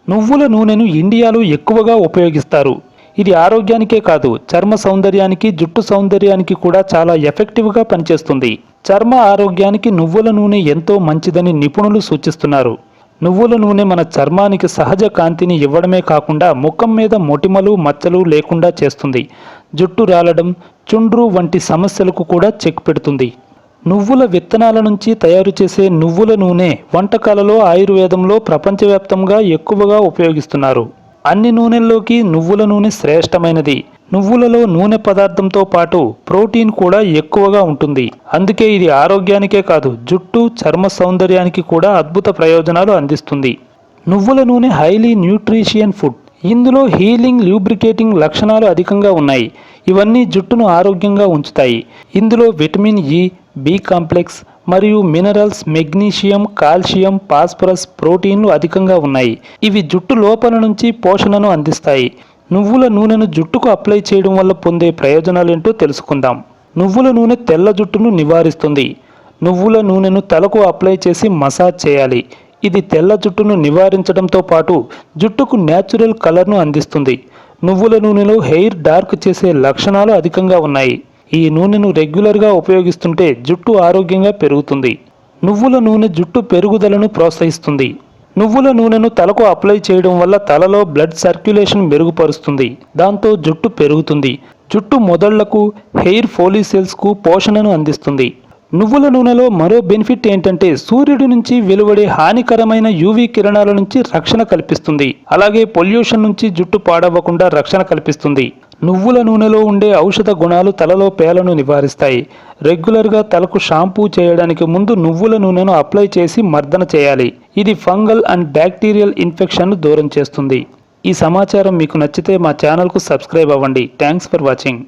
నువ్వుల నూనెను ఇండియాలో ఎక్కువగా ఉపయోగిస్తారు. ఇది ఆరోగ్యానికే కాదు, చర్మ సౌందర్యానికి, జుట్టు సౌందర్యానికి కూడా చాలా ఎఫెక్టివ్గా పనిచేస్తుంది. చర్మ ఆరోగ్యానికి నువ్వుల నూనె ఎంతో మంచిదని నిపుణులు సూచిస్తున్నారు. నువ్వుల నూనె మన చర్మానికి సహజ కాంతిని ఇవ్వడమే కాకుండా ముఖం మీద మొటిమలు, మచ్చలు లేకుండా చేస్తుంది. జుట్టు రాలడం, చుండ్రు వంటి సమస్యలకు కూడా చెక్ పెడుతుంది. నువ్వుల విత్తనాల నుంచి తయారు చేసే నువ్వుల నూనె వంటకాలలో, ఆయుర్వేదంలో ప్రపంచవ్యాప్తంగా ఎక్కువగా ఉపయోగిస్తున్నారు. అన్ని నూనెల్లోకి నువ్వుల నూనె శ్రేష్టమైనది. నువ్వులలో నూనె పదార్థంతో పాటు ప్రోటీన్ కూడా ఎక్కువగా ఉంటుంది. అందుకే ఇది ఆరోగ్యానికే కాదు, జుట్టు, చర్మ సౌందర్యానికి కూడా అద్భుత ప్రయోజనాలు అందిస్తుంది. నువ్వుల నూనె హైలీ న్యూట్రిషియన్ ఫుడ్. ఇందులో హీలింగ్, ల్యూబ్రికేటింగ్ లక్షణాలు అధికంగా ఉన్నాయి. ఇవన్నీ జుట్టును ఆరోగ్యంగా ఉంచుతాయి. ఇందులో విటమిన్ ఇ, బి కాంప్లెక్స్ మరియు మినరల్స్, మెగ్నీషియం, కాల్షియం, ఫాస్ఫరస్, ప్రోటీన్లు అధికంగా ఉన్నాయి. ఇవి జుట్టు లోపల నుంచి పోషణను అందిస్తాయి. నువ్వుల నూనెను జుట్టుకు అప్లై చేయడం వల్ల పొందే ప్రయోజనాలేంటో తెలుసుకుందాం. నువ్వుల నూనె తెల్ల జుట్టును నివారిస్తుంది. నువ్వుల నూనెను తలకు అప్లై చేసి మసాజ్ చేయాలి. ఇది తెల్ల జుట్టును నివారించడంతో పాటు జుట్టుకు న్యాచురల్ కలర్ను అందిస్తుంది. నువ్వుల నూనెలో హెయిర్ డార్క్ చేసే లక్షణాలు అధికంగా ఉన్నాయి. ఈ నూనెను రెగ్యులర్గా ఉపయోగిస్తుంటే జుట్టు ఆరోగ్యంగా పెరుగుతుంది. నువ్వుల నూనె జుట్టు పెరుగుదలను ప్రోత్సహిస్తుంది. నువ్వుల నూనెను తలకు అప్లై చేయడం వల్ల తలలో బ్లడ్ సర్క్యులేషన్ మెరుగుపరుస్తుంది. దాంతో జుట్టు పెరుగుతుంది. జుట్టు మొదళ్లకు, హెయిర్ ఫోలిసిల్స్కు పోషణను అందిస్తుంది. నువ్వుల నూనెలో మరో బెనిఫిట్ ఏంటంటే సూర్యుడి నుంచి వెలువడే హానికరమైన యూవీ కిరణాల నుంచి రక్షణ కల్పిస్తుంది. అలాగే పొల్యూషన్ నుంచి జుట్టు పాడవ్వకుండా రక్షణ కల్పిస్తుంది. నువ్వుల నూనెలో ఉండే ఔషధ గుణాలు తలలో పేలను నివారిస్తాయి. రెగ్యులర్గా తలకు షాంపూ చేయడానికి ముందు నువ్వుల నూనెను అప్లై చేసి మర్దన చేయాలి. ఇది ఫంగల్ అండ్ బ్యాక్టీరియల్ ఇన్ఫెక్షన్ను దూరం చేస్తుంది. ఈ సమాచారం మీకు నచ్చితే మా ఛానల్కు సబ్స్క్రైబ్ అవ్వండి. Thanks for watching.